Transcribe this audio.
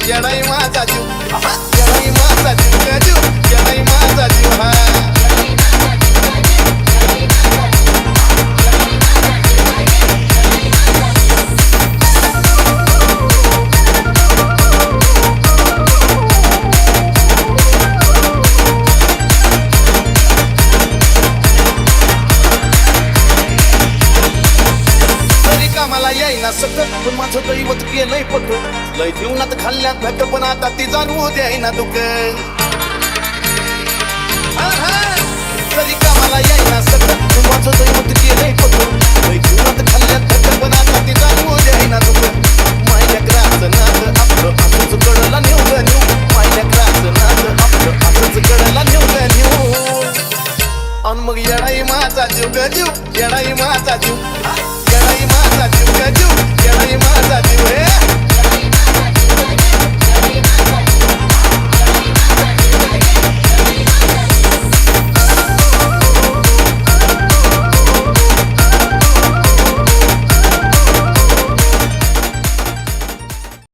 येडाई माझा जीव, येडाई माझा जीव गजू, येडाई माझा जीव हा. मला येईना सगळं पण माझं दैवत गेलंय पक लय जीवनात खाल्ल्यात भेट पण आता ती जाणवू द्यायना दुःख तरी का मला येईना सगळं पण माझं दैवत गेलंय पक लय जीवनात खाल्ल्यात भेट पण आता ती जाणवू द्यायना दुःख माझ्या ग्राचं नाद आपलं असंच कडला नेऊ ग नेऊ माझ्या ग्राचं नाद आपलं असंच कडला नेऊ ग नेऊ अन मग येडाई माझा जीव ग जीव येडाई माझा जीव येडाई माझा